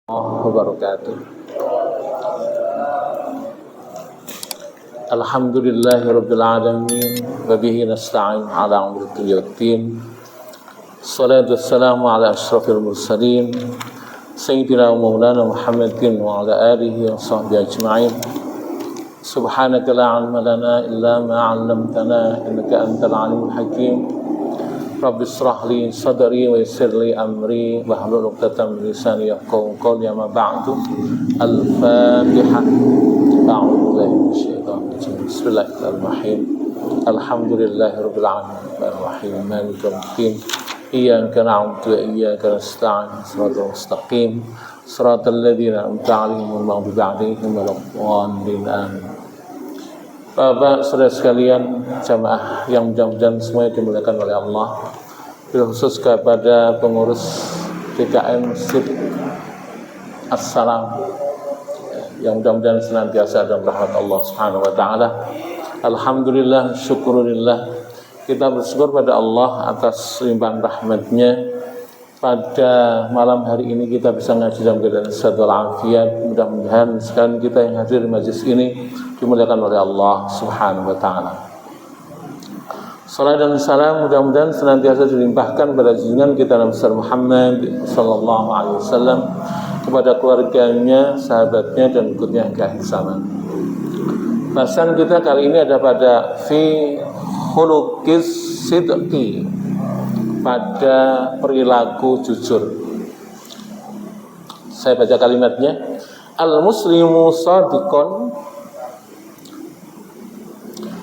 Wabarakatuh. Alhamdulillahirabbil alamin wa bihi nasta'in ala umuri yaddin. Shalatu wassalamu ala asyrafil mursalin sayyidina wa maulana Muhammadin wa ala alihi wa sahbihi ajma'in. Subhanaka la ilma lana illa ma 'allamtana innaka antal alimul hakim. Rabbi shrah li sadri wa yassir li amri wahlul 'uqdatam min lisani yafqahu qawli. Amma ba'du. Al-Fatihah. A'udzu billahi minasyaitonir rajim. Bismillahirrahmanirrahim. Alhamdulillahirabbil alamin arrahim maliki yaumiddin. Iyyaka na'budu wa iyyaka nasta'in. Shiratal mustaqim. Shiratal ladzina an'amta 'alaihim ghairil maghdubi 'alaihim waladdallin. Amin. Bapak, saudara sekalian, jamaah yang mudah-mudahan semuanya dimuliakan oleh Allah. Bila khusus kepada pengurus DKM Masjid Assalam, yang mudah-mudahan senantiasa dalam rahmat Allah Subhanahu wa taala. Alhamdulillah, syukurillah, kita bersyukur pada Allah atas limpahan rahmat-Nya. Pada malam hari ini kita bisa ngaji dalam keadaan sehat walafiat. Mudah-mudahan sekalian kita yang hadir di majlis ini dimuliakan oleh Allah Subhanahu wa taala. Salam dan salam mudah-mudahan senantiasa dilimpahkan pada junjungan kita Nabi Muhammad sallallahu alaihi wasallam, kepada keluarganya, sahabatnya dan ikutnya hingga akhir zaman. Bahasan kita kali ini ada pada fi khuluqis sidqi, pada perilaku jujur. Saya baca kalimatnya. Al-muslimu shadiqun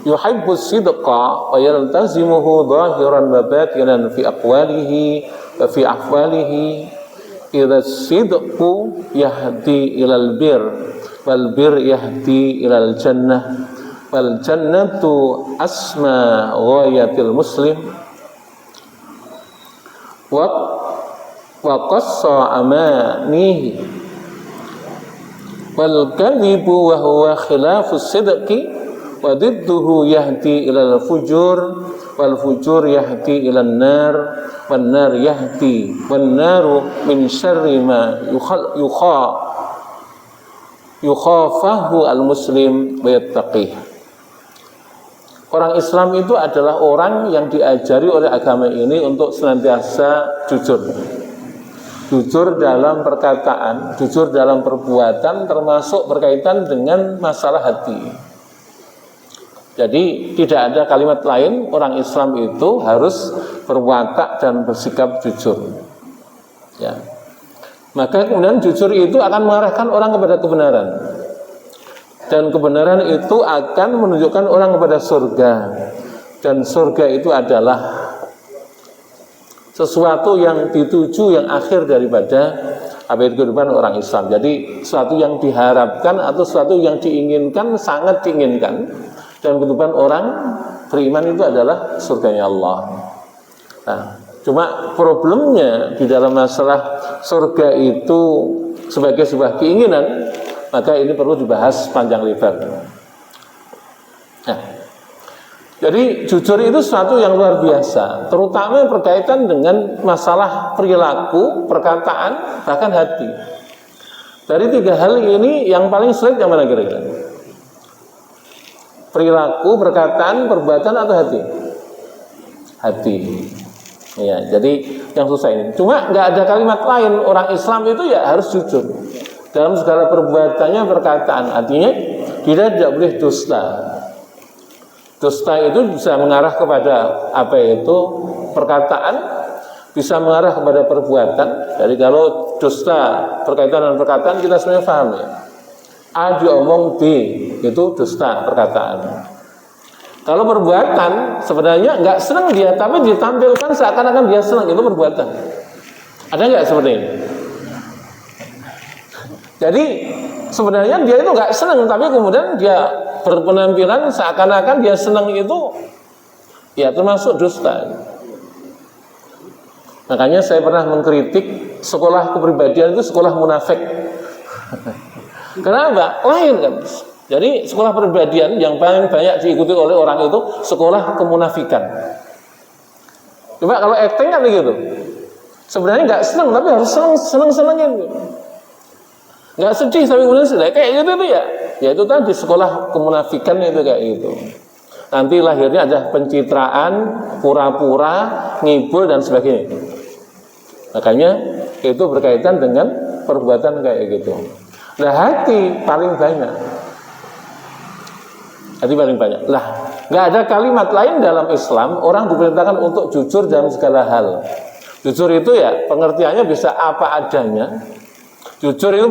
yuhibbu sidqa wa yaltazimuhu zahiran wa batinan fi aqwalihi wa fi afwalihi. Idza sidqu yahdi ilal bir wal bir yahdi ilal jannah wal jannatu asma ghayatil muslim wa qassa amanihi wal kadhibu wa huwa khilafus sidqi wa didduhu yahdi ilal fujur wal fujur yahdi ilan nar wan nar yahdi wan naru min syarri ma yukhafahu al muslim wa yattaqih. Orang Islam itu adalah orang yang diajari oleh agama ini untuk senantiasa jujur. Jujur dalam perkataan, jujur dalam perbuatan, termasuk berkaitan dengan masalah hati. Jadi tidak ada kalimat lain, orang Islam itu harus berwatak dan bersikap jujur. Ya. Maka kemudian jujur itu akan mengarahkan orang kepada kebenaran. Dan kebenaran itu akan menunjukkan orang kepada surga. Dan surga itu adalah sesuatu yang dituju, yang akhir daripada kehidupan orang Islam. Jadi sesuatu yang diharapkan atau sesuatu yang diinginkan, sangat diinginkan. Dan kehidupan orang beriman itu adalah surganya Allah. Nah, cuma problemnya di dalam masalah surga itu sebagai sebuah keinginan, maka ini perlu dibahas panjang lebar. Nah, jadi jujur itu sesuatu yang luar biasa, terutama berkaitan dengan masalah perilaku, perkataan, bahkan hati. Dari tiga hal ini yang paling sulit yang mana kira-kira? Perilaku, perkataan, perbuatan atau hati? Hati. Ya, jadi yang susah ini. Cuma nggak ada kalimat lain. Orang Islam itu ya harus jujur dalam segala perbuatannya, perkataan. Artinya kita tidak boleh dusta. Dusta itu bisa mengarah kepada apa itu perkataan, bisa mengarah kepada perbuatan. Jadi kalau dusta berkaitan dengan perkataan, kita sebenarnya paham ya. A diomong B, itu dusta perkataan. Kalau perbuatan sebenarnya nggak senang dia, tapi ditampilkan seakan-akan dia senang, itu perbuatan. Ada nggak seperti ini? Jadi sebenarnya dia itu nggak senang, tapi kemudian dia berpenampilan seakan-akan dia senang, itu ya termasuk dusta. Makanya saya pernah mengkritik sekolah kepribadian itu sekolah munafik. Kenapa? Lain kan. Jadi sekolah kepribadian yang paling banyak diikuti oleh orang itu sekolah kemunafikan. Coba kalau acting kan begitu. Sebenarnya nggak senang, tapi harus senang-senangin. nggak sedih tapi kemudian sedih kayak gitu tuh ya. Ya itu tadi sekolah kemunafikan itu kayak gitu. Nanti lahirnya ada pencitraan, pura-pura, ngibul dan sebagainya. Makanya itu berkaitan dengan perbuatan kayak gitu. Nah hati paling banyak. Hati paling banyak. Lah nggak ada kalimat lain dalam Islam orang diperintahkan untuk jujur dalam segala hal. Jujur itu ya pengertiannya bisa apa adanya. Jujur itu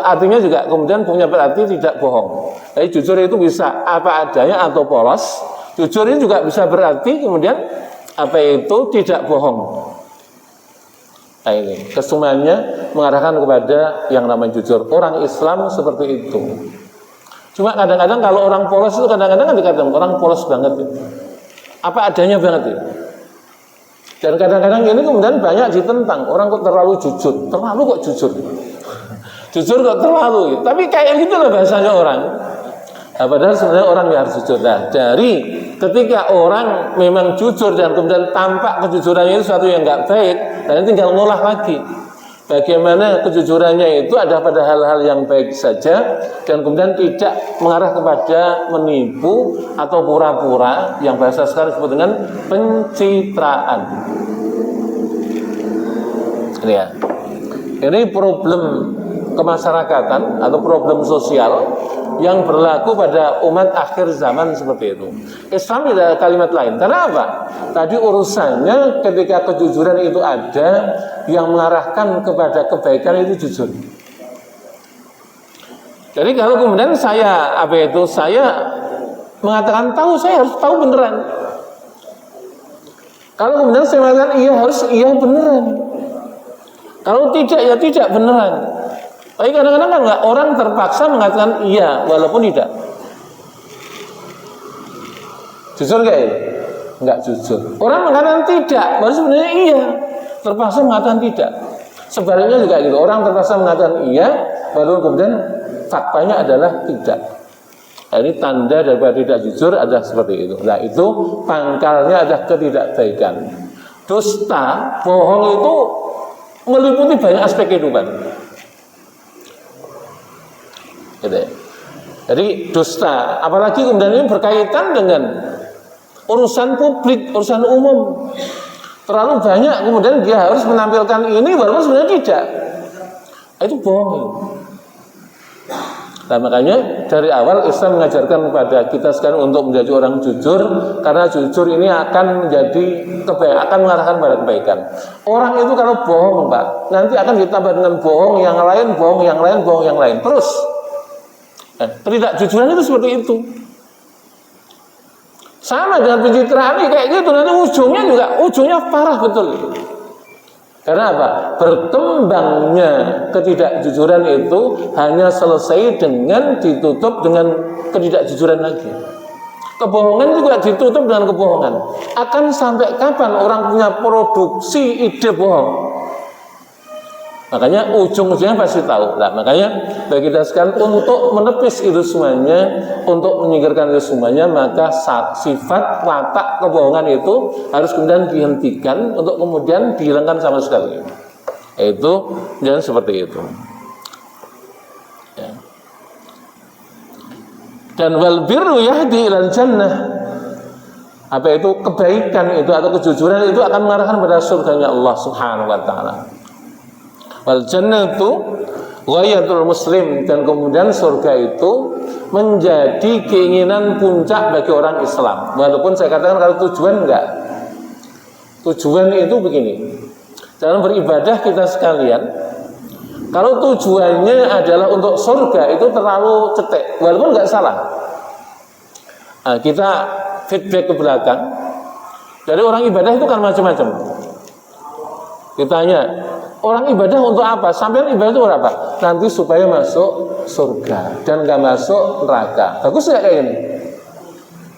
artinya juga kemudian punya berarti tidak bohong. Jadi jujur itu bisa apa adanya atau polos. Jujur ini juga bisa berarti kemudian apa itu tidak bohong. Nah ini kesemuanya mengarahkan kepada yang namanya jujur. Orang Islam seperti itu. Cuma kadang-kadang kalau orang polos itu kadang-kadang kan dikatakan orang polos banget ya. Apa adanya banget ya. Dan kadang-kadang ini kemudian banyak ditentang. Orang kok terlalu jujur. Terlalu kok jujur. Jujur kok terlalu. Tapi kayak gitu loh bahasanya orang. Nah, padahal sebenarnya orang yang harus jujur. Nah, dari ketika orang memang jujur dan kemudian tampak kejujurannya itu sesuatu yang nggak baik, dan tinggal ngolah lagi. Bagaimana kejujurannya itu ada pada hal-hal yang baik saja dan kemudian tidak mengarah kepada menipu atau pura-pura yang bahasa sekarang disebut dengan pencitraan. Ini ya. Ini problem kemasyarakatan atau problem sosial yang berlaku pada umat akhir zaman seperti itu. Islam tidak ada kalimat lain. Karena apa? Tadi urusannya ketika kejujuran itu ada yang mengarahkan kepada kebaikan itu jujur. Jadi kalau kemudian saya mengatakan tahu, saya harus tahu beneran. Kalau kemudian saya mengatakan iya, harus iya beneran. Kalau tidak ya tidak beneran. Tapi kadang-kadang kan enggak, orang terpaksa mengatakan iya walaupun tidak. Jujur enggak ya? Enggak jujur. Orang mengatakan tidak, baru sebenarnya iya. Terpaksa mengatakan tidak. Sebaliknya juga gitu. Orang terpaksa mengatakan iya, baru kemudian faktanya adalah tidak. Nah, ini tanda daripada tidak jujur adalah seperti itu. Nah itu pangkalnya adalah ketidakbaikan. Dusta, bohong itu meliputi banyak aspek kehidupan. Gitu ya. Jadi dusta, apalagi kemudian ini berkaitan dengan urusan publik, urusan umum. Terlalu banyak kemudian dia harus menampilkan ini walaupun sebenarnya tidak. Itu bohong. Nah makanya dari awal Islam mengajarkan kepada kita sekarang untuk menjadi orang jujur, karena jujur ini akan menjadi kebaikan, akan mengarahkan pada kebaikan. Orang itu kalau bohong, Pak, nanti akan ditambah dengan bohong yang lain, bohong yang lain, bohong yang lain. Terus ketidakjujuran itu seperti itu. Sama dengan pencitraan ini kayak gitu, nanti ujungnya parah betul. Karena apa? Berkembangnya ketidakjujuran itu hanya selesai dengan ditutup dengan ketidakjujuran lagi. Kebohongan juga ditutup dengan kebohongan. Akan sampai kapan orang punya produksi ide bohong? Makanya ujung-ujungnya pasti tahu. Nah, makanya bagi kita sekalian untuk menepis itu semuanya, untuk menyingkirkan itu semuanya, maka sifat watak kebohongan itu harus kemudian dihentikan untuk kemudian dihilangkan sama sekali. Itu jangan seperti itu. Ya. Dan wal birru yahdi ilal jannah. Apa itu kebaikan itu atau kejujuran itu akan mengarahkan pada surganya Allah Subhanahu wa taala. Wal jannatu ghayatul muslim, dan kemudian surga itu menjadi keinginan puncak bagi orang Islam. Walaupun saya katakan kalau tujuan enggak. Tujuan itu begini. Dalam beribadah kita sekalian, kalau tujuannya adalah untuk surga itu terlalu cetek, walaupun enggak salah. Nah, kita feedback ke belakang. Jadi orang ibadah itu kan macam-macam. Ditanya, orang ibadah untuk apa? Sampai ibadah itu berapa? Nanti supaya masuk surga dan nggak masuk neraka. Bagus nggak kayak gini?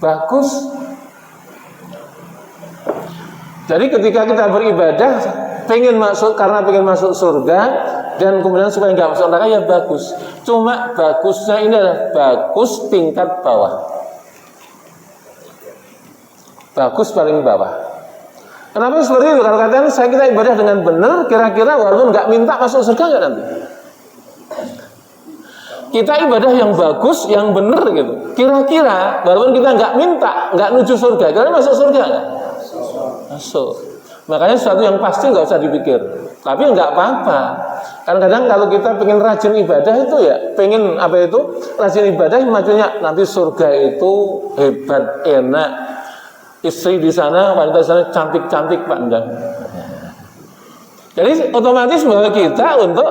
Bagus. Jadi ketika kita beribadah, pengen masuk karena pengen masuk surga dan kemudian supaya nggak masuk neraka, ya bagus. Cuma bagusnya ini adalah bagus tingkat bawah. Bagus paling bawah. Kenapa seperti itu? Kalau katakan kita ibadah dengan benar, kira-kira walaupun nggak minta masuk surga nggak nanti? kita ibadah yang bagus, yang benar gitu. Kira-kira, walaupun kita nggak minta, nggak nuju surga, kira-kira masuk surga nggak? Masuk. Makanya sesuatu yang pasti nggak usah dipikir. Tapi nggak apa-apa. Kadang-kadang kalau kita pengen rajin ibadah itu ya, pengen apa itu? Rajin ibadah, maksudnya nanti surga itu hebat, enak. Istri di sana, wanita di sana cantik-cantik pandang. Jadi otomatis bahwa kita untuk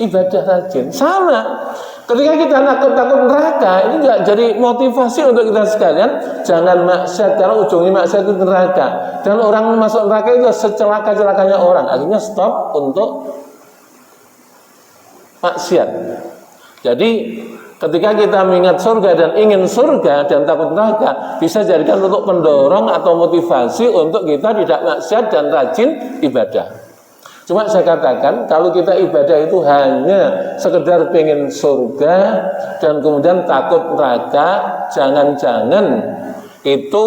ibadah rajin. Sama. Ketika kita takut neraka, ini nggak jadi motivasi untuk kita sekalian. Jangan maksiat, karena ujungnya maksiat itu neraka. Dan orang masuk neraka itu secelaka-celakanya orang. Akhirnya stop untuk maksiat. Jadi ketika kita mengingat surga dan ingin surga dan takut neraka, bisa jadikan untuk pendorong atau motivasi untuk kita tidak maksiat dan rajin ibadah. Cuma saya katakan, kalau kita ibadah itu hanya sekedar pengen surga dan kemudian takut neraka, jangan-jangan itu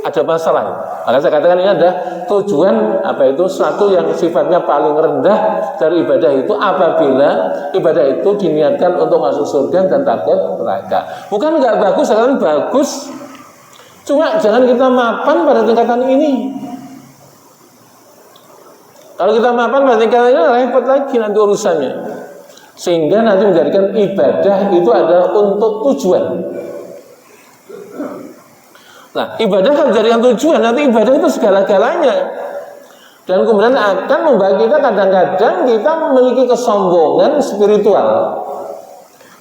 ada masalah. Maka saya katakan ini ada tujuan apa itu, suatu yang sifatnya paling rendah dari ibadah itu apabila ibadah itu diniatkan untuk masuk surga dan takut neraka. Bukan nggak bagus, sekarang bagus. Cuma jangan kita mapan pada tingkatan ini. Kalau kita mapan pada tingkatan ini repot lagi nanti urusannya. Sehingga nanti menjadikan ibadah itu adalah untuk tujuan. Nah, ibadah kalau jadikan tujuan, nanti ibadah itu segala-galanya. Dan kemudian akan membuat kita kadang-kadang kita memiliki kesombongan spiritual.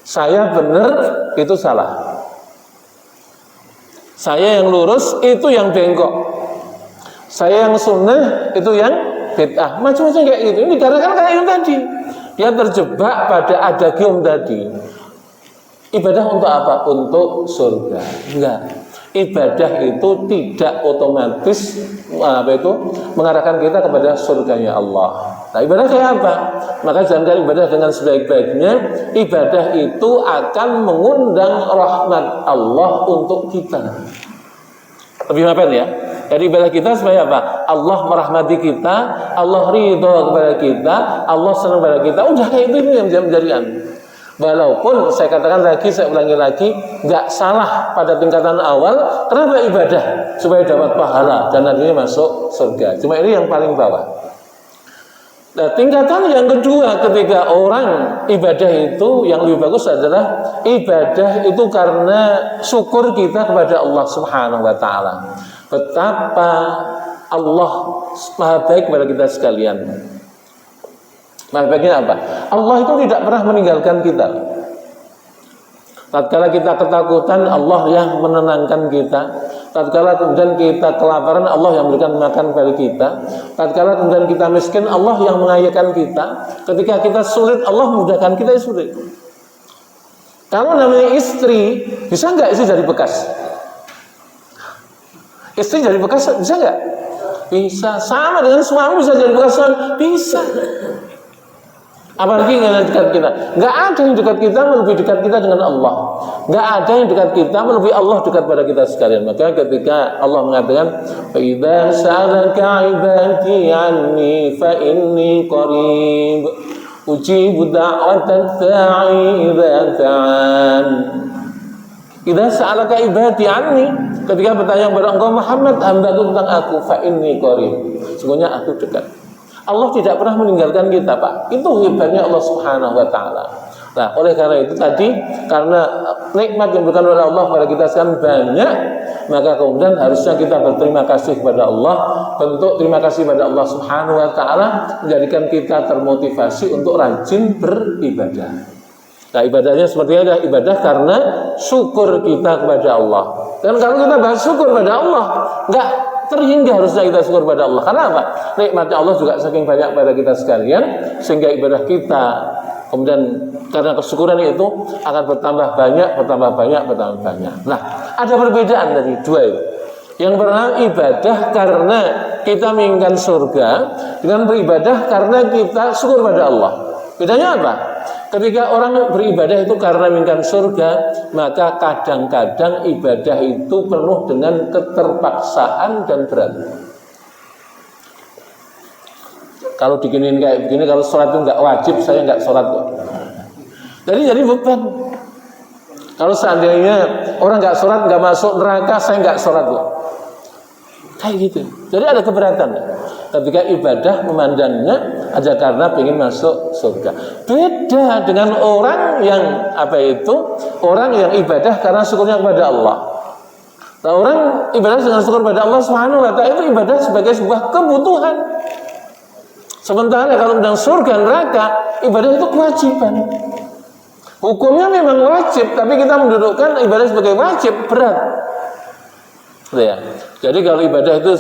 Saya benar, itu salah. Saya yang lurus, itu yang bengkok. Saya yang sunnah, itu yang bid'ah. Macam-macam kayak gitu. Ini karena kayak yang tadi. Dia terjebak pada adagium tadi. Ibadah untuk apa? Untuk surga. Enggak. Ibadah itu tidak otomatis mengarahkan kita kepada surganya Allah. Nah, ibadah kayak apa? Maka jangan ibadah dengan sebaik-baiknya. Ibadah itu akan mengundang rahmat Allah untuk kita. Lebih mapan ya. Jadi ibadah kita supaya apa? Allah merahmati kita, Allah ridho kepada kita, Allah senang kepada kita. Udah kayak itu yang menjadi Walaupun saya katakan lagi, saya ulangi lagi, nggak salah pada tingkatan awal. Kenapa ibadah? Supaya dapat pahala dan nantinya masuk surga. Cuma ini yang paling bawah. Nah, tingkatan yang kedua ketika orang ibadah itu yang lebih bagus adalah ibadah itu karena syukur kita kepada Allah Subhanahu wa taala. Betapa Allah Maha baik kepada kita sekalian. Maha baiknya apa? Allah itu tidak pernah meninggalkan kita. Tatkala kita ketakutan, Allah yang menenangkan kita. Tatkala kemudian kita kelaparan, Allah yang memberikan makan kepada kita. Tatkala kemudian kita miskin, Allah yang mengayakan kita. Ketika kita sulit, Allah memudahkan kita yang sulit. Kalau namanya istri, bisa nggak istri jadi bekas? Istri jadi bekas bisa nggak? Bisa. Sama dengan suami bisa jadi bekas suami, bisa. Apalagi yang dekat kita. Nggak ada yang dekat kita melebihi dekat kita dengan Allah. Nggak ada yang dekat kita melebihi Allah dekat pada kita sekalian. Maka ketika Allah mengatakan, "Idza sa'alaka 'ibadi 'anni fa inni qarib, ujibu da'watad da'i idza da'an." Idza sa'alaka 'ibadi 'anni, ketika bertanya kepada engkau Muhammad, hamba-Ku tentang aku, fa inni qarib. Sesungguhnya aku dekat. Allah tidak pernah meninggalkan kita, Pak. Itu hebatnya Allah Subhanahu wa taala. Nah, oleh karena itu tadi, karena nikmat yang diberikan oleh Allah kepada kita sekarang banyak, maka kemudian harusnya kita berterima kasih kepada Allah. Bentuk terima kasih kepada Allah Subhanahu wa taala menjadikan kita termotivasi untuk rajin beribadah. Nah, ibadahnya seperti ada ibadah karena syukur kita kepada Allah. Dan kalau kita bahas syukur kepada Allah, enggak terhingga harusnya kita syukur pada Allah. Karena apa? Nikmatnya Allah juga saking banyak pada kita sekalian, sehingga ibadah kita kemudian karena kesyukuran itu akan bertambah banyak. Nah, ada perbedaan dari dua itu. Yang pertama ibadah karena kita menginginkan surga, dengan beribadah karena kita syukur pada Allah. Bedanya apa? Ketika orang beribadah itu karena menginginkan surga, maka kadang-kadang ibadah itu penuh dengan keterpaksaan dan berat. Kalau diginiin kayak begini, kalau sholat itu nggak wajib, saya nggak sholat kok. Jadi beban. Kalau seandainya orang nggak sholat nggak masuk neraka, saya nggak sholat loh. Kayak gitu. Jadi ada keberatan ketika ibadah memandangnya aja karena ingin masuk surga. Beda dengan orang yang orang yang ibadah karena syukurnya kepada Allah. Nah, orang ibadah dengan syukur kepada Allah Subhanahu wa taala itu ibadah sebagai sebuah kebutuhan. Sementara kalau tentang surga neraka, ibadah itu kewajiban. Hukumnya memang wajib, tapi kita mendudukkan ibadah sebagai wajib, berat. Ya. Jadi kalau ibadah itu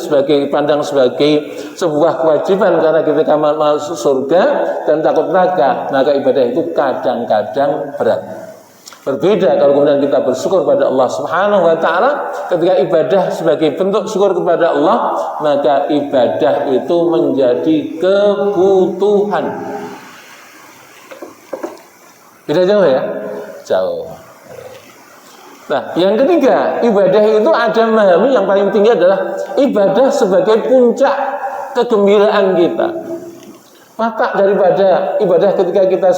pandang sebagai sebuah kewajiban karena kita masuk surga dan takut neraka, maka ibadah itu kadang-kadang berat. Berbeda kalau kemudian kita bersyukur pada Allah Subhanahu wa taala, ketika ibadah sebagai bentuk syukur kepada Allah, maka ibadah itu menjadi kebutuhan. Beda jauh ya? Jauh. Nah, yang ketiga, ibadah itu ada memahami yang paling tinggi adalah ibadah sebagai puncak kegembiraan kita. Watak daripada ibadah ketika kita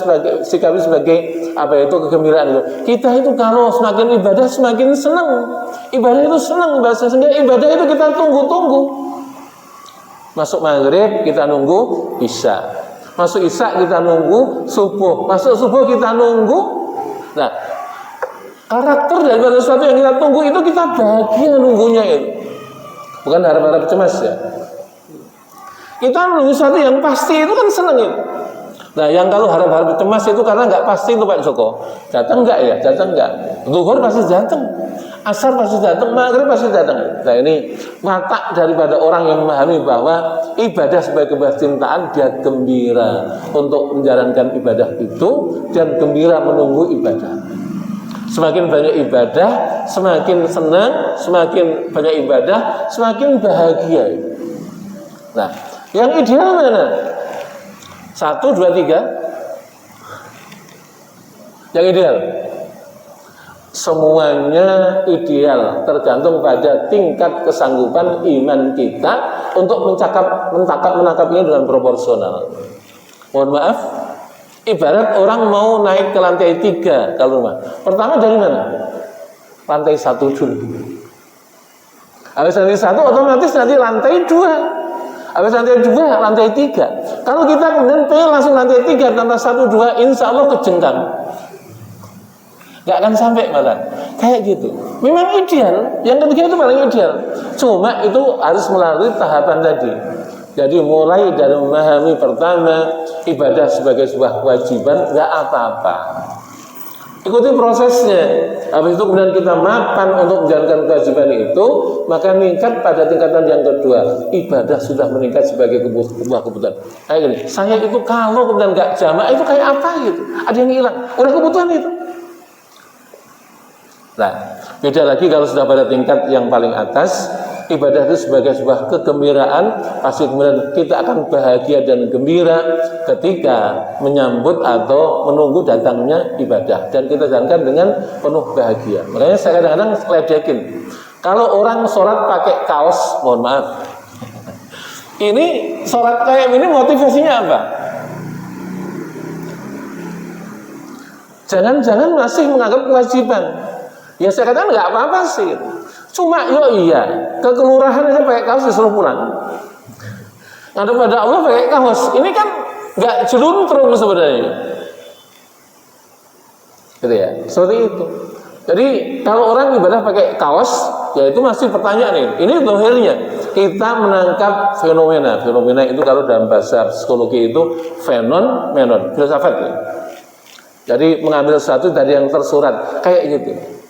sikapi sebagai kegembiraan itu. Kita itu kalau semakin ibadah semakin senang. Ibadah itu senang, sehingga ibadah itu kita tunggu-tunggu. Masuk maghrib kita nunggu isya. Masuk isya kita nunggu subuh. Masuk subuh kita nunggu. Nah, karakter daripada sesuatu yang kita tunggu itu kita bahagia nunggunya itu. Bukan harap-harap cemas ya. Kita nunggu sesuatu yang pasti itu kan senang itu. Nah, yang kalau harap-harap cemas itu karena nggak pasti itu Pak Joko. Datang nggak ya? Datang nggak? Zuhur pasti datang. Asar pasti datang, maghrib pasti datang. Nah, ini watak daripada orang yang memahami bahwa ibadah sebagai sebuah cintaan, dia gembira untuk menjalankan ibadah itu dan gembira menunggu ibadah. Semakin banyak ibadah, semakin senang, semakin banyak ibadah, semakin bahagia. Nah, yang ideal mana? 1, 2, 3. Yang ideal. Semuanya ideal, tergantung pada tingkat kesanggupan iman kita untuk menangkapnya dengan proporsional. Mohon maaf, ibarat orang mau naik ke lantai 3 kalau rumah. Pertama dari mana? Lantai 1 dulu. Habis lantai 1 otomatis nanti lantai 2. Habis lantai 2, lantai 3. Kalau kita kemudian pengen langsung lantai 3 tanpa 1, 2, insya Allah kejengkang. Gak akan sampai malah. Kayak gitu. Memang ideal. Yang ketiga itu paling ideal. Cuma itu harus melalui tahapan tadi. Jadi mulai dari memahami pertama ibadah sebagai sebuah kewajiban, gak apa-apa. Ikuti prosesnya. Habis itu kemudian kita mapan untuk menjalankan kewajiban itu, maka meningkat pada tingkatan yang kedua. Ibadah sudah meningkat sebagai sebuah kebutuhan. Kayak gini, saya itu kalau kemudian gak jamaah itu kayak apa gitu? Ada yang hilang. Udah kebutuhan itu. Nah, beda lagi kalau sudah pada tingkat yang paling atas, ibadah itu sebagai sebuah kegembiraan, pasti kemudian kita akan bahagia dan gembira ketika menyambut atau menunggu datangnya ibadah, dan kita jalankan dengan penuh bahagia. Makanya saya kadang-kadang ledekin, kalau orang sholat pakai kaos, mohon maaf, ini sholat kayak ini motivasinya apa? Jangan-jangan masih menganggap kewajiban. Ya saya katakan nggak apa-apa sih. Cuma iya, ke kelurahan aja pakai kaos disuruh pulang. Ngadep pada Allah pakai kaos. Ini kan nggak jeluntrung sebenarnya. Gitu ya, seperti itu. Jadi kalau orang ibadah pakai kaos, ya itu masih pertanyaan nih. Ini dohirnya. Kita menangkap fenomena. Fenomena itu kalau dalam bahasa psikologi itu fenomenon, filsafat ya. Jadi mengambil sesuatu dari yang tersurat, kayak gitu.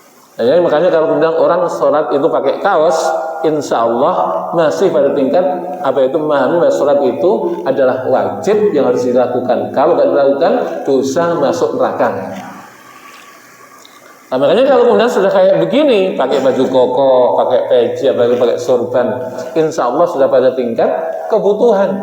Jadi makanya kalau kemudian orang sholat itu pakai kaos, insya Allah masih pada tingkat memahami bahwa sholat itu adalah wajib yang harus dilakukan. Kalau tidak dilakukan, dosa masuk neraka. Nah, makanya kalau kemudian sudah kayak begini, pakai baju koko, pakai peci, apalagi pakai sorban, insya Allah sudah pada tingkat kebutuhan.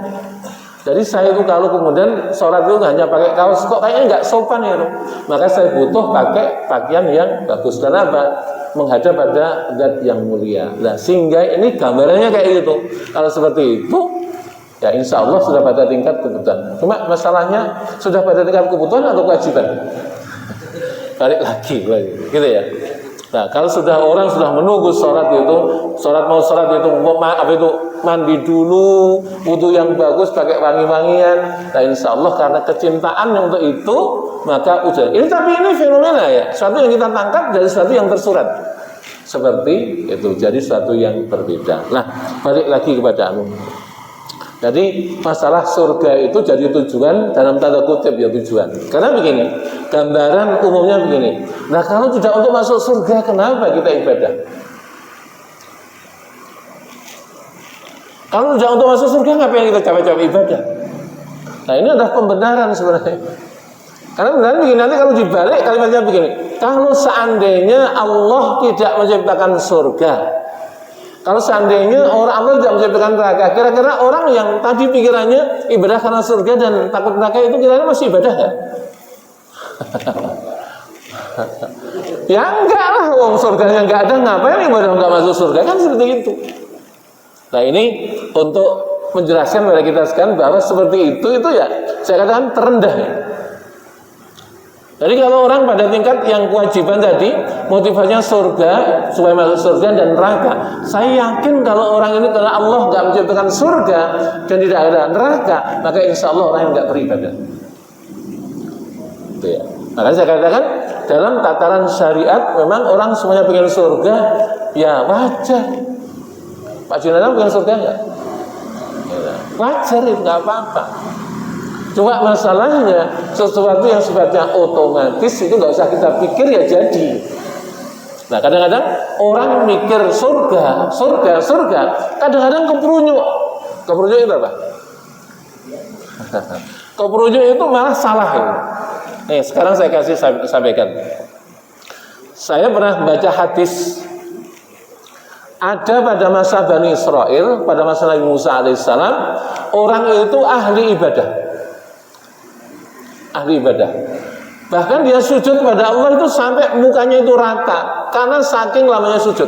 Jadi saya itu kalau kemudian sholat itu hanya pakai kaos, kok kayaknya nggak sopan ya. Maka saya butuh pakai pakaian yang bagus. Karena apa? Menghadap pada zat yang mulia. Nah, sehingga ini gambarannya kayak gitu. Kalau seperti itu, ya insya Allah sudah pada tingkat kebutuhan. Cuma masalahnya sudah pada tingkat kebutuhan atau kewajiban? balik lagi, gitu ya. Nah, kalau orang sudah menunggu sholat itu mandi dulu, wudu yang bagus, pakai wangi-wangian. Nah, insya Allah karena kecintaan untuk itu, maka udah. Tapi ini fenomena ya, sesuatu yang kita tangkap dari sesuatu yang tersurat. Seperti itu, jadi sesuatu yang berbeda. Nah, balik lagi kepada jadi masalah surga itu jadi tujuan dalam tanda kutip ya tujuan. Karena begini, gambaran umumnya begini. Nah, kalau tidak untuk masuk surga, kenapa kita ibadah? Kalau tidak untuk masuk surga, ngapain kita capek-capek ibadah? Nah, ini adalah pembenaran sebenarnya. Karena benar begini, nanti kalau dibalik kalimatnya begini. Kalau seandainya Allah tidak menciptakan surga, kalau seandainya Allah tidak menciptakan neraka, kira-kira orang yang tadi pikirannya ibadah karena surga dan takut neraka itu kira-kira masih ibadah ya? Ya enggak lah, wong surganya enggak ada, ngapain ibadah enggak masuk surga, kan seperti itu. Nah, ini untuk menjelaskan kepada kita sekalian bahwa seperti itu ya saya katakan terendah ya. Jadi kalau orang pada tingkat yang kewajiban tadi, motivasinya surga, supaya masuk surga dan neraka. Saya yakin kalau orang ini karena Allah nggak menciptakan surga dan tidak ada neraka, maka insya Allah orang yang nggak beribadah. Itu ya. Maka saya katakan dalam tataran syariat memang orang semuanya pengen surga, ya wajar. Pak Junadam pengen surga nggak? Wajar, itu nggak apa-apa. Cuma masalahnya sesuatu yang sifatnya otomatis itu nggak usah kita pikir ya jadi. Nah, kadang-kadang orang mikir surga, kadang-kadang keperunyuk. Keperunyuk itu apa? Keperunyuk itu malah salah. Nih, sekarang saya kasih sampaikan. Saya pernah baca hadis. Ada pada masa Bani Israel, pada masa Nabi Musa alaihissalam, orang itu ahli ibadah. Bahkan dia sujud pada Allah itu sampai mukanya itu rata karena saking lamanya sujud.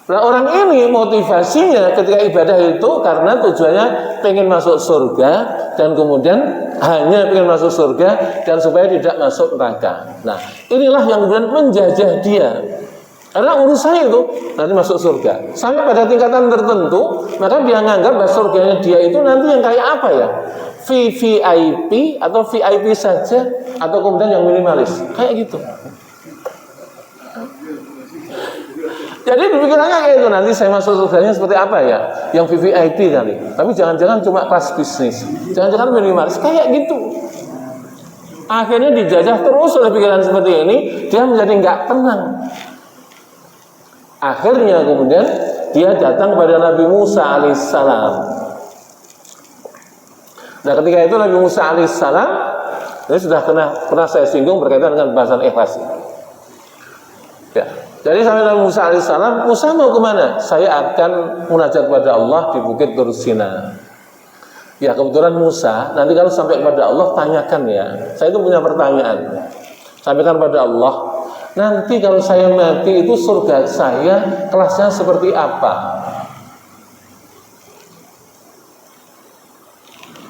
Nah, orang ini motivasinya ketika ibadah itu karena tujuannya pengen masuk surga dan kemudian hanya pengen masuk surga dan supaya tidak masuk neraka. Nah, inilah yang kemudian menjajah dia. Karena urusannya itu nanti masuk surga. Sampai pada tingkatan tertentu, maka dia menganggap bahwa surganya dia itu nanti yang kayak apa ya? VVIP atau VIP saja atau kemudian yang minimalis. Kayak gitu. Jadi pikirannya kayak itu, nanti saya masuk surganya seperti apa ya? Yang VVIP kali. Tapi jangan-jangan cuma kelas bisnis. Jangan-jangan minimalis. Kayak gitu. Akhirnya dijajah terus oleh pikiran seperti ini, dia menjadi nggak tenang. Akhirnya kemudian dia datang kepada Nabi Musa alaihissalam. Nah, ketika itu Nabi Musa alaihissalam, ini sudah pernah saya singgung berkaitan dengan bahasan ikhlas. Ya, jadi sampai Nabi Musa alaihissalam, Musa mau kemana? Saya akan munajat kepada Allah di Bukit Tur Sina. Ya, kebetulan Musa, nanti kalau sampai kepada Allah tanyakan ya. Saya itu punya pertanyaan. Sampaikan kepada Allah. Nanti kalau saya mati itu surga saya kelasnya seperti apa?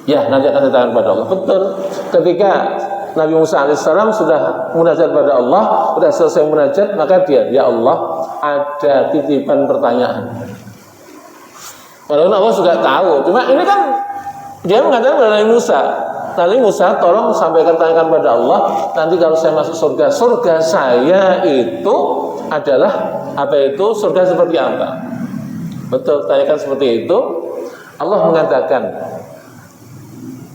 Ya, nanti akan ditanyakan kepada Allah. Betul. Ketika Nabi Musa alaihissalam sudah munajat kepada Allah, sudah selesai munajat, maka dia, ya Allah, ada titipan pertanyaan. Walaupun Allah sudah tahu, cuma ini kan dia mengatakan kepada Nabi Musa. Nabi Musa, tolong sampaikan tanyakan pada Allah. Nanti kalau saya masuk surga, surga saya itu adalah apa itu? Surga seperti apa? Betul, tanyakan seperti itu. Allah mengatakan,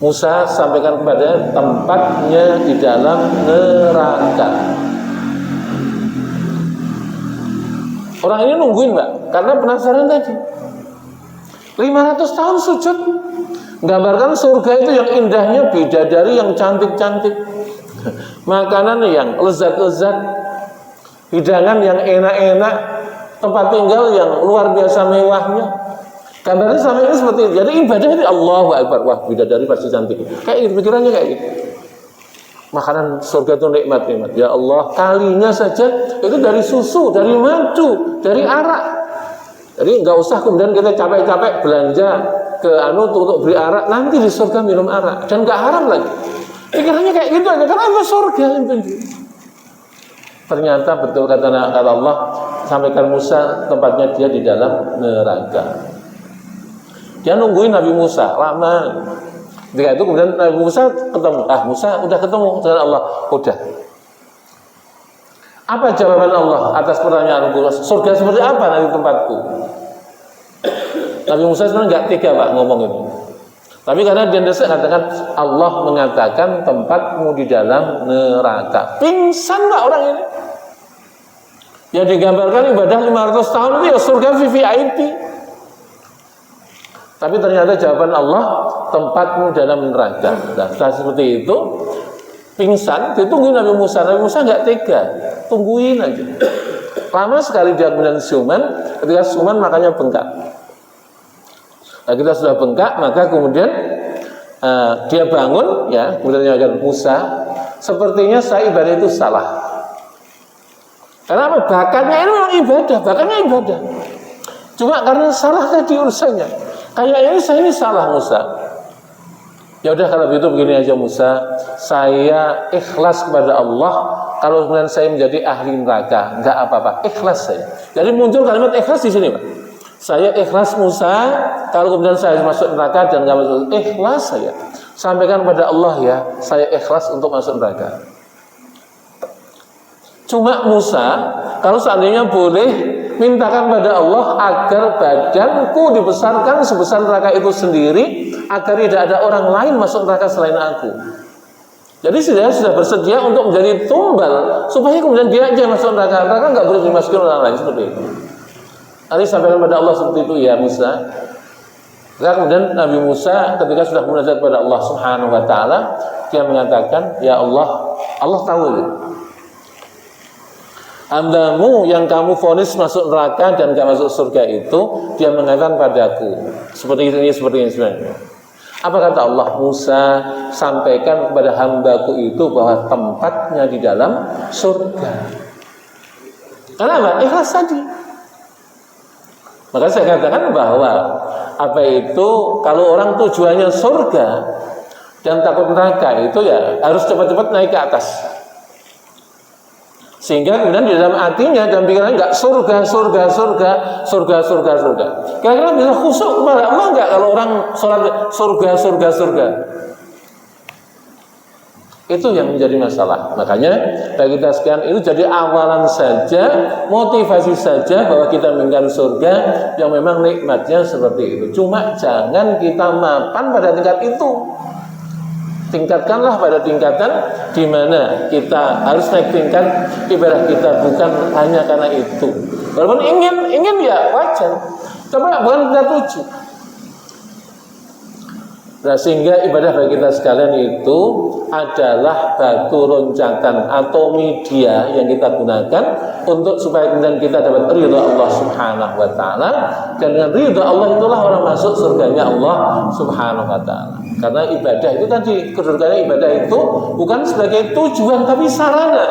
Musa sampaikan kepada tempatnya di dalam neraka. Orang ini nungguin, Mbak, karena penasaran tadi. 500 tahun sujud. Gambarkan surga itu yang indahnya bidadari yang cantik-cantik, makanan yang lezat-lezat, hidangan yang enak-enak, tempat tinggal yang luar biasa mewahnya. Gambarnya sama ini seperti itu. Jadi ibadah ini Allahu Akbar, wah bidadari pasti cantik. Kayak gitu, pikirannya kayak gitu. Makanan surga itu nikmat-nikmat. Ya Allah, kalinya saja itu dari susu, dari madu, dari arak. Jadi nggak usah kemudian kita capek-capek belanja ke untuk beli arak, nanti di surga minum arak dan nggak haram lagi. Pikirannya kayak gitu aja, karena itu surga itu. Ternyata betul kata Allah, sampaikan Musa tempatnya dia di dalam neraka. Dia nungguin Nabi Musa lama. Ketika itu kemudian Nabi Musa ketemu. Musa udah ketemu dengan Allah. Udah. Apa jawaban Allah atas pertanyaanku? Surga seperti apa nanti tempatku? Nabi Musa sebenarnya nggak tega Pak ngomong itu. Tapi karena dia katakan Allah mengatakan tempatmu di dalam neraka. Pingsan Pak orang ini. Yang digambarkan ibadah 500 tahun itu ya surga VVIP. Tapi ternyata jawaban Allah tempatmu dalam neraka. Nah, seperti itu pingsan, ditungguin Nabi Musa. Nabi Musa nggak tega, tungguin aja. Lama sekali dia kemudian siuman. Ketika siuman makanya bengkak. Nah, kita sudah bengkak, maka kemudian dia bangun, ya, kemudian menyampaikan Musa, sepertinya saya ibadah itu salah. Karena apa? Bakatnya ini memang ibadah, bakatnya ibadah. Cuma karena salah tadi urusannya. Kayaknya saya ini salah Musa. Ya udah kalau begitu begini aja Musa, saya ikhlas kepada Allah. Kalau kemudian saya menjadi ahli neraka, enggak apa-apa, ikhlas saya. Jadi muncul kalimat ikhlas di sini, Pak. Saya ikhlas Musa, kalau kemudian saya masuk neraka dan enggak masuk, ikhlas saya. Sampaikan kepada Allah ya, saya ikhlas untuk masuk neraka. Cuma Musa, kalau seandainya boleh, mintakan pada Allah agar badanku dibesarkan sebesar neraka itu sendiri, agar tidak ada orang lain masuk neraka selain aku. Jadi dia sudah bersedia untuk menjadi tumbal, supaya kemudian dia aja masuk neraka. Neraka nggak boleh dimasukin orang lain, seperti itu. Nanti sampaikan pada Allah seperti itu ya Musa. Maka kemudian Nabi Musa ketika sudah munajat pada Allah Subhanahu Wa Taala, dia mengatakan, ya Allah, Allah tahu ya. Hambamu yang kamu vonis masuk neraka dan gak masuk surga itu, dia mengatakan padaku seperti ini sebenarnya. Apa kata Allah? Musa, sampaikan kepada hambaku itu bahwa tempatnya di dalam surga. Kenapa? Ikhlas tadi. Maka saya katakan bahwa apa itu, kalau orang tujuannya surga dan takut neraka itu ya harus cepat-cepat naik ke atas. Sehingga kemudian di dalam hatinya dan pikirannya enggak surga. Kira-kira bisa khusyuk kepada Allah enggak kalau orang sholat surga. Itu yang menjadi masalah. Makanya bagi kita sekian itu jadi awalan saja, motivasi saja bahwa kita menginginkan surga yang memang nikmatnya seperti itu. Cuma jangan kita mapan pada tingkat itu. Tingkatkanlah pada tingkatan di mana kita harus naik tingkat ibadah kita, bukan hanya karena itu. Walaupun ingin ya wajar. Coba bukan kita tuju. Nah, sehingga ibadah bagi kita sekalian itu adalah batu loncatan atau media yang kita gunakan untuk supaya kemudian kita dapat ridha Allah Subhanahu Wa Taala, dan dengan ridha Allah itulah orang masuk surganya Allah Subhanahu Wa Taala. Karena ibadah itu tadi, kedudukannya ibadah itu bukan sebagai tujuan tapi sarana.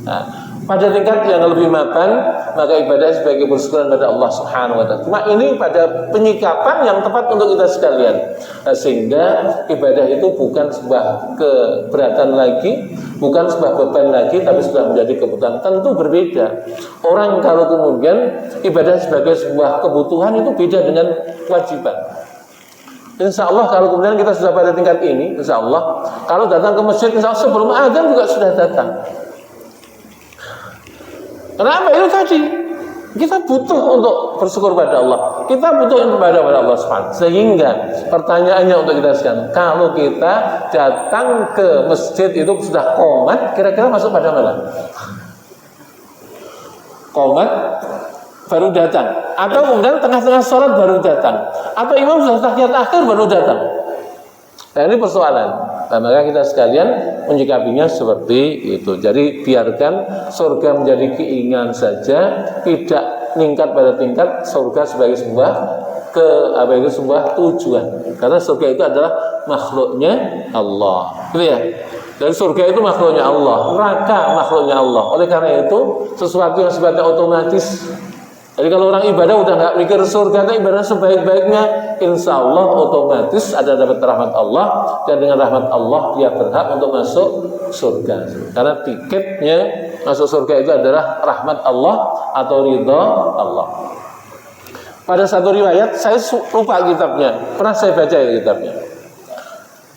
Nah, pada tingkat yang lebih mapan, maka ibadah sebagai bersyukur pada Allah Subhanahu Wa Taala. Cuma ini pada penyikapan yang tepat untuk kita sekalian. Nah, sehingga ibadah itu bukan sebuah keberatan lagi, bukan sebuah beban lagi, tapi sudah menjadi kebutuhan. Tentu berbeda. Orang kalau kemudian ibadah sebagai sebuah kebutuhan itu beda dengan kewajiban. Insya Allah kalau kemudian kita sudah pada tingkat ini, insya Allah kalau datang ke masjid, insya Allah sebelum adzan juga sudah datang. Kenapa? Itu tadi kita butuh untuk bersyukur pada Allah. Kita butuh ibadah pada Allah Subhanahu. Sehingga pertanyaannya untuk kita sekarang, kalau kita datang ke masjid itu sudah qomat, kira-kira masuk pada mana? Qomat baru datang, atau kemudian tengah-tengah sholat baru datang, atau imam sudah tahiyat akhir baru datang. Nah, ini persoalan. Nah, maka kita sekalian menyikapinya seperti itu. Jadi biarkan surga menjadi keinginan saja, tidak meningkat pada tingkat surga sebagai sebuah sebuah tujuan. Karena surga itu adalah makhluknya Allah. Gitu ya. Dan surga itu makhluknya Allah, neraka makhluknya Allah. Oleh karena itu sesuatu yang sifatnya otomatis Jadi kalau orang ibadah udah nggak mikir surga, itu ibadah sebaik-baiknya, insya Allah otomatis ada dapat rahmat Allah, dan dengan rahmat Allah dia berhak untuk masuk surga. Karena tiketnya masuk surga itu adalah rahmat Allah atau ridha Allah. Pada satu riwayat, saya lupa kitabnya, pernah saya baca ya kitabnya.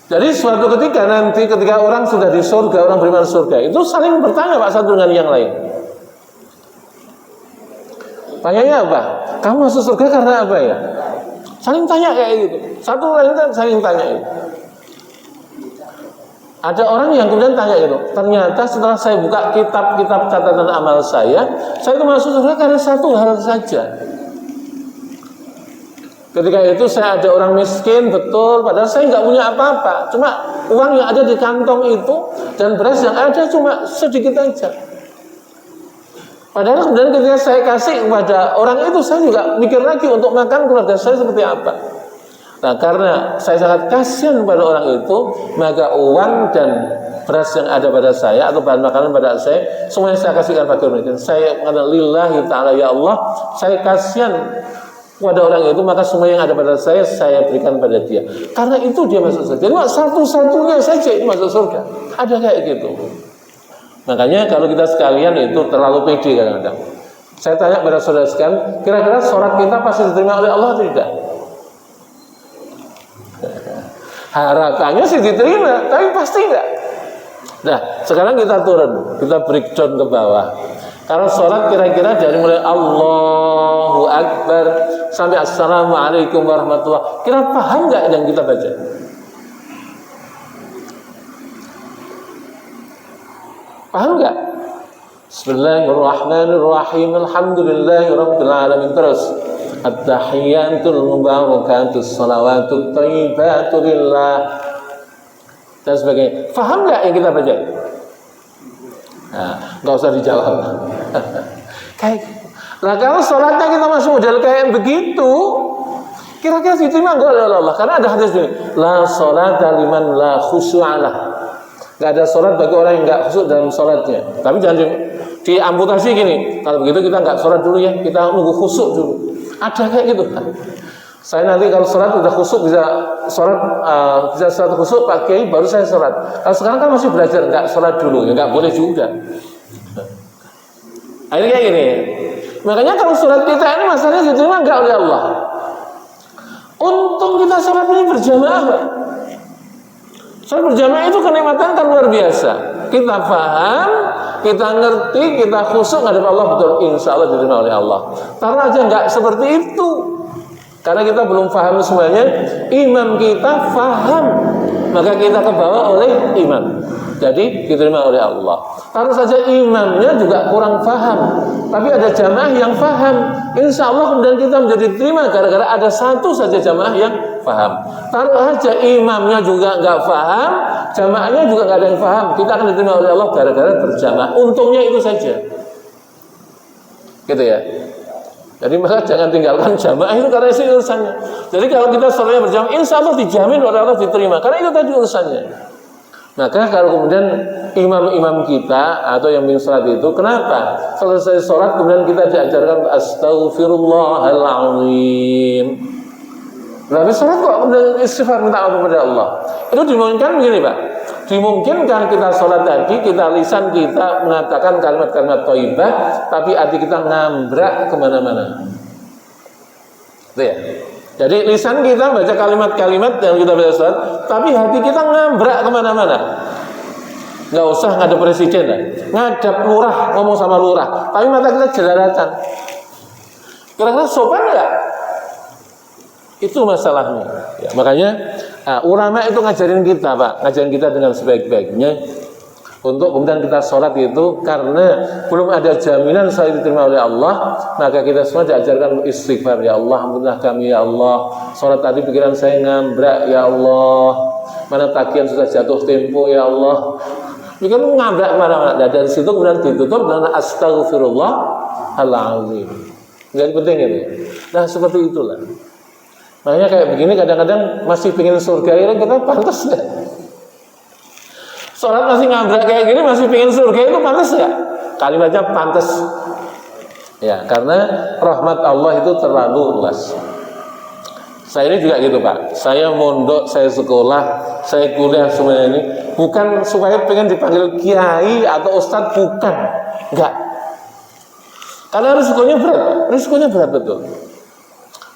Jadi suatu ketika nanti ketika orang sudah di surga, orang beriman surga, itu saling bertanya Pak satu dengan yang lain. Tanyanya apa? Kamu masuk surga karena apa ya? Saling tanya kayak gitu. Satu lain saling tanya itu. Ada orang yang kemudian tanya gitu. Ternyata setelah saya buka kitab-kitab catatan amal saya itu masuk surga karena satu hal saja. Ketika itu saya ada orang miskin, betul, padahal saya nggak punya apa-apa. Cuma uang yang ada di kantong itu dan beras yang ada cuma sedikit aja. Padahal kemudian ketika saya kasih kepada orang itu, saya juga mikir lagi untuk makan keluarga saya seperti apa. Nah, karena saya sangat kasihan pada orang itu, maka uang dan beras yang ada pada saya atau bahan makanan pada saya, semuanya saya kasihkan fakir miskin. Saya mengatakan lillahi ta'ala, ya Allah, saya kasihan pada orang itu, maka semua yang ada pada saya berikan pada dia. Karena itu dia masuk surga. Jadi satu-satunya saja itu masuk surga. Ada kayak gitu. Makanya kalau kita sekalian itu terlalu pede kadang-kadang. Saya tanya pada saudara sekalian, kira-kira sholat kita pasti diterima oleh Allah atau tidak? Harapannya sih diterima, tapi pasti enggak. Nah, sekarang kita turun, kita breakdown ke bawah. Kalau sholat kira-kira dari mulai Allahu Akbar sampai Assalamualaikum warahmatullahi, kira paham enggak yang kita baca? Paham enggak? Bismillahirrahmanirrahim. Alhamdulillahirabbil alamin. Terus at-tahiyyatul mubarakatus shalawatut thayyibatu lillah dan sebagainya. Paham enggak yang kita baca? Nah, enggak usah dijawab. Kayak nah, kalau sholatnya kita masih model kayak begitu, kira-kira diterima enggak oleh Allah? Karena ada hadis ini, la sholata liman la khusyu'alah. Gak ada sholat bagi orang yang gak khusyuk dalam sholatnya. Tapi jangan diamputasi gini. Kalau begitu kita gak sholat dulu ya, kita nunggu khusyuk dulu. Ada kayak gitu kan. Saya nanti kalau sholat udah khusyuk, bisa sholat khusyuk Pak Kiai, baru saya sholat. Kalau sekarang kan masih belajar, gak sholat dulu, ya gak boleh juga. Akhirnya kayak gini. Makanya kalau sholat kita ini masalahnya diterima gak oleh Allah. Untung kita sholat ini berjamaah Pak. Sholat berjamaah itu kenikmatan kan luar biasa. Kita paham, kita ngerti, kita khusyuk ngadep Allah betul. Insya Allah diterima oleh Allah. Karena aja nggak seperti itu. Karena kita belum paham semuanya. Imam kita paham, maka kita kebawa oleh imam. Jadi diterima oleh Allah. Taruh saja imamnya juga kurang paham, tapi ada jamaah yang paham. Insya Allah kemudian kita menjadi terima gara-gara ada satu saja jamaah yang paham. Taruh aja imamnya juga nggak paham, jamaahnya juga nggak ada yang paham, kita akan diterima oleh Allah gara-gara berjamaah. Untungnya itu saja, gitu ya. Jadi maka jangan tinggalkan jamaah itu karena itu urusannya. Jadi kalau kita sholatnya berjamaah, insya Allah dijamin oleh Allah diterima, karena itu tadi urusannya. Maka kalau kemudian imam-imam kita atau yang mimpin sholat itu, kenapa selesai sholat kemudian kita diajarkan astaghfirullahaladzim? Tapi sholat kok kemudian istighfar minta ampun kepada Allah? Itu dimungkinkan begini Pak. Dimungkinkan kita sholat tadi, kita lisan kita mengatakan kalimat-kalimat thayyibah, tapi hati kita ngambrak kemana-mana. Itu ya. Jadi lisan kita baca kalimat-kalimat yang kita baca sholat, tapi hati kita ngambrak kemana-mana. Nggak usah ngadep presiden lah, ngadep lurah, ngomong sama lurah, tapi mata kita jelalatan. Kira-kira sopan nggak? Itu masalahnya. Ya, makanya ulama itu ngajarin kita Pak, ngajarin kita dengan sebaik-baiknya. Untuk kemudian kita sholat itu karena belum ada jaminan saya diterima oleh Allah, maka kita semua diajarkan istighfar. Ya Allah, ampunilah kami ya Allah. Sholat tadi pikiran saya ngambrak ya Allah. Mana tagihan sudah jatuh tempo ya Allah. Pikiran ngambrak mana-mana. Dan dari situ kemudian ditutup dengan astaghfirullahaladzim. Jadi penting itu. Nah seperti itulah. Makanya kayak begini kadang-kadang masih pengen surga, ini kita pantas nggak? Sholat masih ngambrak kayak gini, masih pengen surga, itu pantas nggak? Kalimatnya pantas. Ya, karena rahmat Allah itu terlalu luas. Saya ini juga gitu Pak. Saya mondok, saya sekolah, saya kuliah semuanya ini bukan supaya pengen dipanggil kiai atau ustadz, bukan. Enggak. Karena risikonya berat, Pak. Risikonya berat betul.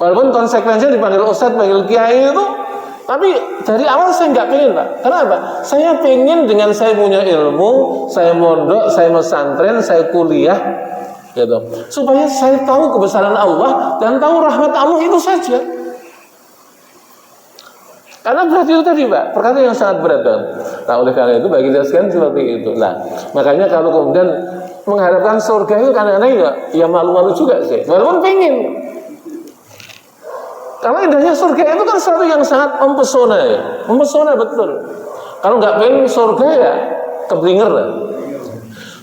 Walaupun konsekuensinya dipanggil ustadz, panggil kiai itu, tapi dari awal saya nggak pengen Pak. Kenapa? Saya pengen dengan saya punya ilmu, saya mondok, saya pesantren, saya kuliah, gitu. Supaya saya tahu kebesaran Allah dan tahu rahmat Allah itu saja. Karena berat itu tadi Pak, perkara yang sangat berat Bang. Nah oleh karena itu bagi kita sekalian seperti itu. Nah makanya kalau kemudian mengharapkan surga itu kadang-kadang ya malu-malu juga sih. Walaupun pengen. Karena indahnya surga itu kan sesuatu yang sangat mempesona ya. Mempesona betul. Kalau nggak pengen surga ya keblinger lah.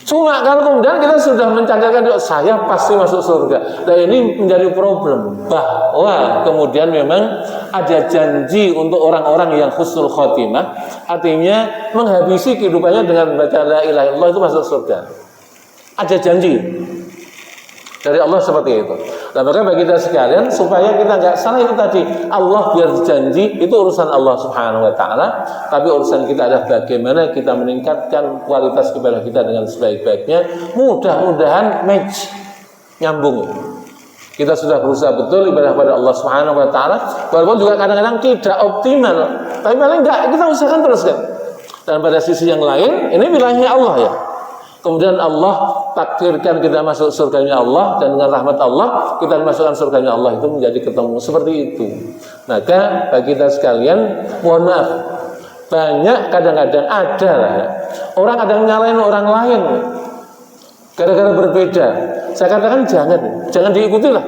Cuma kalau kemudian kita sudah mencanggarkan saya pasti masuk surga. Nah ini menjadi problem bahwa kemudian memang ada janji untuk orang-orang yang husnul khotimah, artinya menghabisi kehidupannya dengan membaca la ilaha illallah itu masuk surga. Ada janji dari Allah seperti itu. Nah maka bagi kita sekalian supaya kita nggak salah itu tadi, Allah biar janji itu urusan Allah Subhanahu Wa Taala, tapi urusan kita adalah bagaimana kita meningkatkan kualitas ibadah kita dengan sebaik-baiknya. Mudah-mudahan match, nyambung. Kita sudah berusaha betul ibadah pada Allah Subhanahu Wa Taala, walaupun juga kadang-kadang tidak optimal, tapi paling nggak kita usahakan terus kan. Dan pada sisi yang lain, ini wilayahnya Allah ya. Kemudian Allah takdirkan kita masuk surganya Allah, dan dengan rahmat Allah kita masukkan surganya Allah, itu menjadi ketemu seperti itu. Maka bagi kita sekalian, mohon maaf, banyak kadang-kadang ada lah ya, orang ada yang nyalain orang lain gara-gara berbeda. Saya katakan jangan diikuti lah.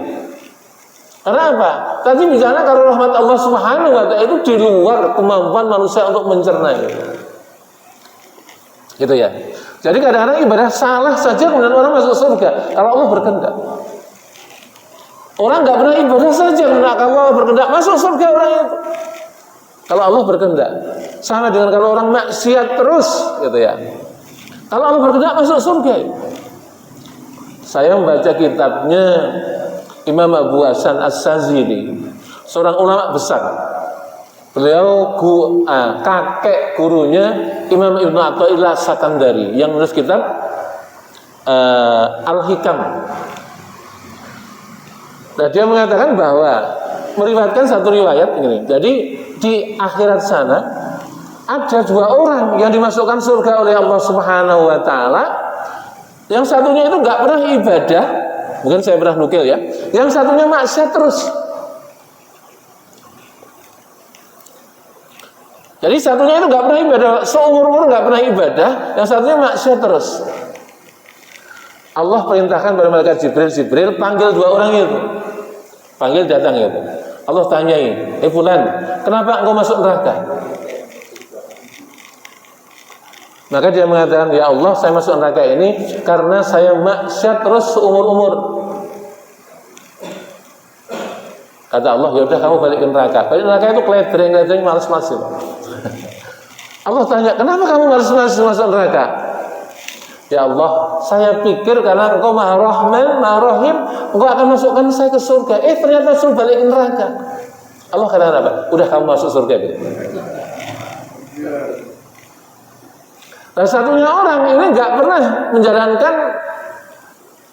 Karena apa? Tadi bicara kalau rahmat Allah Subhanahu Wa Taala itu di luar kemampuan manusia untuk mencerna gitu ya. Jadi kadang-kadang ibadah salah saja kemudian orang masuk surga kalau Allah berkehendak. Orang nggak pernah ibadah saja kalau Allah berkehendak masuk surga orang itu. Kalau Allah berkehendak. Sama dengan kalau orang maksiat terus gitu ya. Kalau Allah berkehendak masuk surga. Saya membaca kitabnya Imam Abu Hasan As-Sazili, seorang ulama besar. Beliau kakek gurunya Imam Ibnu Athaillah Sakandari yang menulis kitab Al-Hikam. Nah, dia mengatakan bahwa meriwayatkan satu riwayat ini. Jadi di akhirat sana ada dua orang yang dimasukkan surga oleh Allah Subhanahu Wa Taala. Yang satunya itu nggak pernah ibadah, mungkin saya pernah nukil ya. Yang satunya maksiat terus. Jadi satunya itu nggak pernah ibadah, seumur-umur nggak pernah ibadah, yang satunya maksiat terus. Allah perintahkan pada malaikat Jibril panggil dua orang itu, panggil datang itu. Allah tanyai, fulan, kenapa engkau masuk neraka? Maka dia mengatakan, ya Allah, saya masuk neraka ini karena saya maksiat terus seumur-umur. Kata Allah, ya udah kamu balik ke neraka. Balik neraka itu kledreng, malas-malasin. Allah tanya, kenapa kamu malas-malasin masuk neraka? Ya Allah, saya pikir karena engkau maha rahman, maha rahim, engkau akan masukkan saya ke surga. Ternyata suruh balik ke neraka. Allah katakan apa? Udah kamu masuk surga. Nah satunya orang ini nggak pernah menjalankan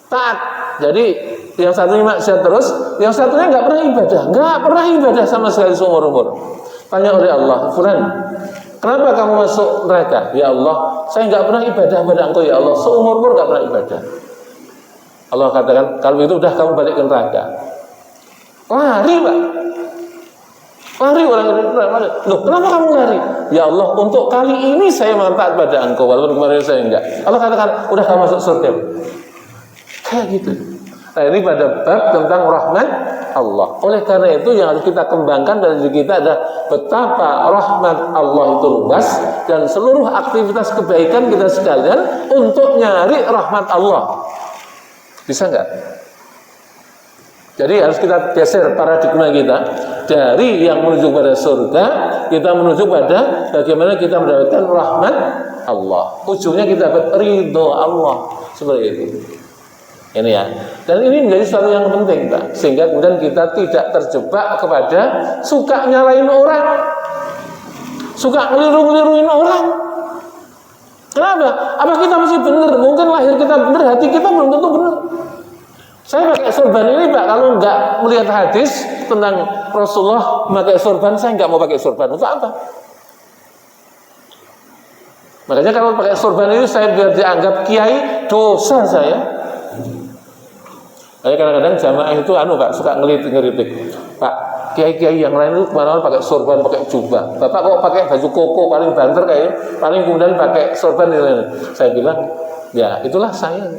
taat. Jadi yang satunya maksiat terus, yang satunya nggak pernah ibadah sama sekali seumur-umur. Tanya oleh Allah, fulan, kenapa kamu masuk neraka? Ya Allah, saya nggak pernah ibadah pada engkau ya Allah, seumur-umur nggak pernah ibadah. Allah katakan, kalau itu udah kamu balik ke neraka. Lari Pak, lari orang itu. Loh, kenapa kamu lari? Ya Allah, untuk kali ini saya manfaat pada engkau, walaupun kemarin saya enggak. Allah katakan, udah kamu masuk surga. Kayak gitu. Nah ini pada bab tentang rahmat Allah. Oleh karena itu yang harus kita kembangkan dari diri kita adalah betapa rahmat Allah itu luas, dan seluruh aktivitas kebaikan kita sekalian untuk nyari rahmat Allah. Bisa nggak? Jadi harus kita geser paradigma kita dari yang menuju pada surga, kita menuju pada bagaimana kita mendapatkan rahmat Allah. Ujungnya kita dapat ridho Allah, seperti itu. Ini ya. Dan ini menjadi sesuatu yang penting, Pak. Sehingga kemudian kita tidak terjebak kepada suka nyalain orang, suka ngeliru-ngeliruin orang. Kenapa? Apa kita masih benar? Mungkin lahir kita benar, hati kita belum tentu benar. Saya pakai sorban ini, Pak, kalau nggak melihat hadis tentang Rasulullah pakai sorban, saya nggak mau pakai sorban. Untuk apa? Makanya kalau pakai sorban ini saya biar dianggap kiai, dosa saya. Kadang-kadang jamaah itu Pak, suka ngeritik. Pak, kiai-kiai yang lain itu kemana-mana pakai sorban, pakai jubah. Bapak kok pakai baju koko paling banter kayaknya, paling kemudian pakai sorban ini. Saya bilang, ya itulah saya.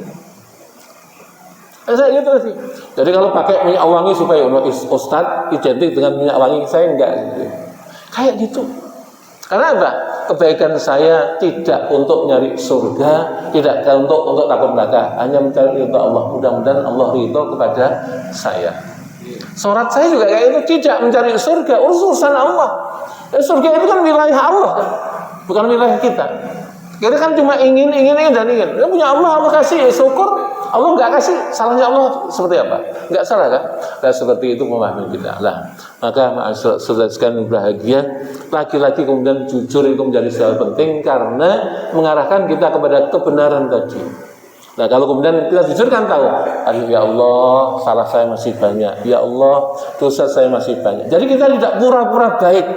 Saya gitu sih. Jadi kalau pakai minyak wangi supaya ustadz identik dengan minyak wangi, saya enggak. Kayak gitu. Karena apa? Kebaikan saya tidak untuk nyari surga, tidak untuk takut neraka, hanya mencari ridho Allah. Mudah-mudahan Allah ridho kepada saya. Sholat saya juga kayak itu, tidak mencari surga, urusan Allah. Surga itu kan wilayah Allah, bukan wilayah kita. Kita kan cuma ingin dan ingin. Ya punya Allah kasih, ya syukur. Allah nggak kasih, salahnya Allah seperti apa? Nggak salah kan? Dan seperti itu memahami kita. Lah, maka saudara sekalian bahagia, laki-laki kemudian jujur itu menjadi hal penting karena mengarahkan kita kepada kebenaran tadi. Nah, kalau kemudian kita jujur kan tahu, aduh ya Allah, salah saya masih banyak. Ya Allah, dosa saya masih banyak. Jadi kita tidak pura-pura baik.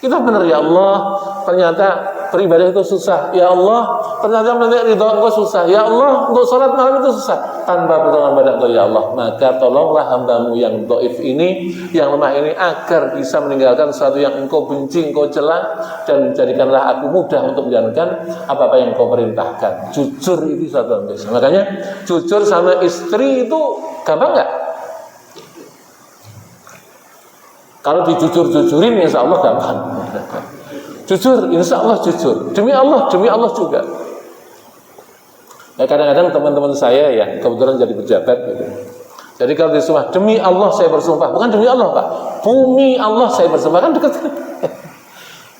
Kita benar, ya Allah, ternyata beribadah itu susah. Ya Allah, ternyata mencari ridho Engkau susah. Ya Allah, untuk sholat malam itu susah. Tanpa pertolongan pada Engkau, ya Allah, maka tolonglah hambamu yang dhaif ini, yang lemah ini, agar bisa meninggalkan sesuatu yang Engkau benci, Engkau cela, dan jadikanlah aku mudah untuk menjalankan apa-apa yang Engkau perintahkan. Jujur itu satu yang biasa. Makanya jujur sama istri itu gampang nggak? Kalau dijujur-jujurin, insya Allah gampang. Jujur, insya Allah jujur. Demi Allah juga. Nah, kadang-kadang teman-teman saya yang kebetulan jadi pejabat gitu. Jadi kalau disumpah, demi Allah saya bersumpah. Bukan demi Allah, Pak. Bumi Allah saya bersumpah. Kan dekat.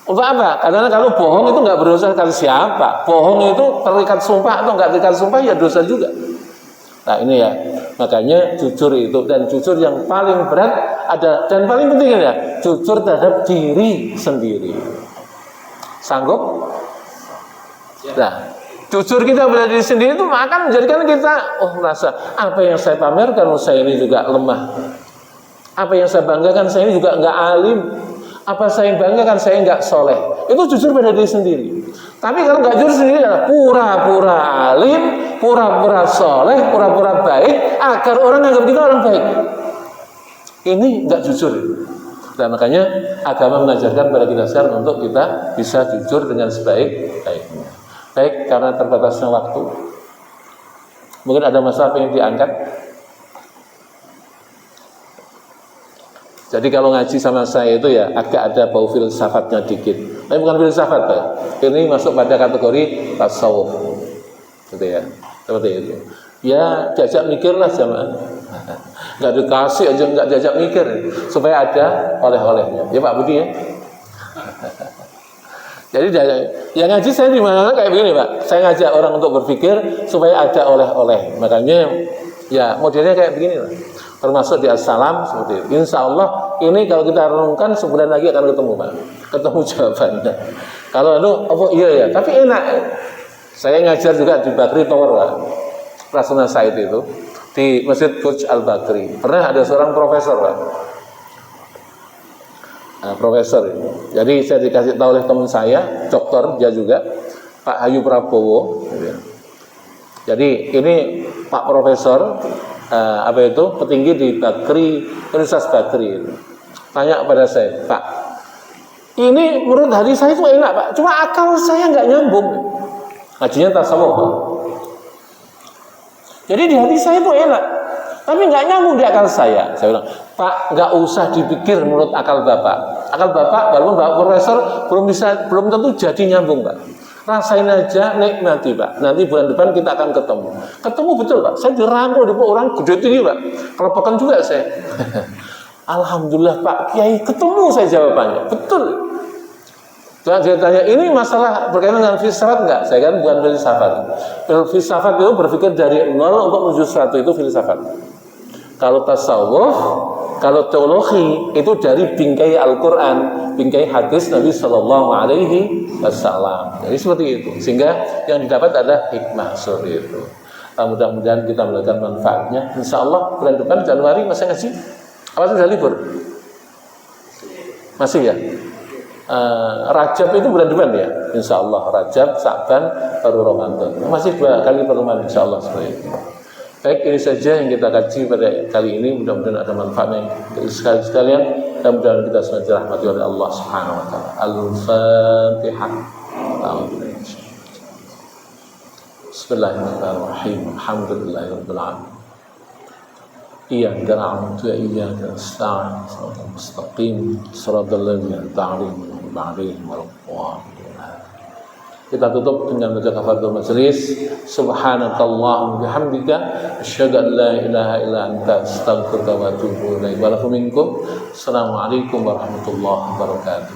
Untuk apa? Karena kalau bohong itu nggak berdosa kali siapa. Bohong itu terikat sumpah atau nggak terikat sumpah ya dosa juga. Nah ini ya, makanya jujur itu, dan jujur yang paling berat ada, dan paling penting ya, jujur terhadap diri sendiri. Sanggup? Nah, jujur kita pada diri sendiri itu akan menjadikan kita, merasa apa yang saya pamerkan, saya ini juga lemah. Apa yang saya banggakan, saya ini juga enggak alim. Apa saya banggakan, saya enggak soleh. Itu jujur pada diri sendiri. Tapi kalau enggak jujur sendiri adalah pura-pura alim, pura-pura soleh, pura-pura baik, agar orang anggap kita orang baik. Ini enggak jujur. Dan makanya agama mengajarkan pada kita sekarang untuk kita bisa jujur dengan sebaik-baiknya. Baik, karena terbatasnya waktu, mungkin ada masalah yang diangkat. Jadi kalau ngaji sama saya itu ya agak ada bau filsafatnya dikit. Tapi bukan filsafat, Pak. Ini masuk pada kategori tasawuf. Gitu ya. Seperti itu. Ya diajak mikirlah jamaah. Enggak dikasih aja, enggak diajak mikir supaya ada oleh-olehnya. Ya Pak Budi ya. Jadi yang ngaji saya di mana kayak begini, Pak. Saya ngajak orang untuk berpikir supaya ada oleh-oleh. Makanya ya modelnya kayak begini lah. Termasuk di Assalam seperti itu. Insya Allah ini kalau kita renungkan sebulan lagi akan ketemu, Pak. Ketemu jawabannya. Kalau iya ya. Tapi enak. Saya ngajar juga di Bakri Tower, Pak. Rasuna Said itu di Masjid Burj Al Bakri. Pernah ada seorang profesor, Pak. Profesor. Jadi saya dikasih tahu oleh teman saya, dokter dia juga, Pak Hayu Prabowo. Jadi ini Pak Profesor petinggi di Bakri, Universitas Bakri. Tanya kepada saya, Pak, ini menurut hati saya itu enak, Pak. Cuma akal saya nggak nyambung. Ngajinya tasawuf, Pak. Jadi di hati saya itu enak, tapi nggak nyambung di akal saya. Saya bilang, Pak, nggak usah dipikir menurut akal Bapak. Akal Bapak, walaupun Bapak Profesor, belum tentu jadi nyambung, Pak. Rasain aja, nikmati, Pak. Nanti bulan depan kita akan ketemu. Ketemu betul, Pak. Saya dirangkul di orang gede tinggi, Pak. Kelepakan juga saya. Alhamdulillah, Pak Kiai, ketemu saya jawabannya. Betul. Coba dia tanya, ini masalah berkaitan dengan filsafat enggak? Saya kan bukan filsafat. Filsafat itu berpikir dari nol untuk menuju sesuatu, itu filsafat. Kalau tasawuf, kalau teologi itu dari bingkai Al-Quran, bingkai hadis Nabi Shallallahu Alaihi Wasallam. Jadi seperti itu. Sehingga yang didapat adalah hikmah seperti itu. Mudah-mudahan kita mendapatkan manfaatnya. Insya Allah bulan depan Januari masih ngaji? Apa sudah libur? Masih ya? Rajab itu bulan depan ya, insya Allah Rajab, Sa'ban, baru Ramadan. Masih 2 kali pertemuan insya Allah seperti itu. Baik, ini saja yang kita kaji pada kali ini. Mudah-mudahan ada manfaatnya sekalian. Dan mudah-mudahan kita semua dirahmati oleh Allah Subhanahu Wa Taala. Al-Fatihah. Bismillahirrahmanirrahim. Alhamdulillahirabbil alamin. Iyyaka na'budu wa iyyaka nasta'in. Shiratal mustaqim, shiratal ladzina an'amta 'alaihim Kita tutup dengan baca kafaratul majelis. Subhanakallahumma bihamdika asyhadu an la ilaha illa anta astaghfiruka wa atubu ilaik. Wa lakum minkum. Assalamualaikum warahmatullahi wabarakatuh.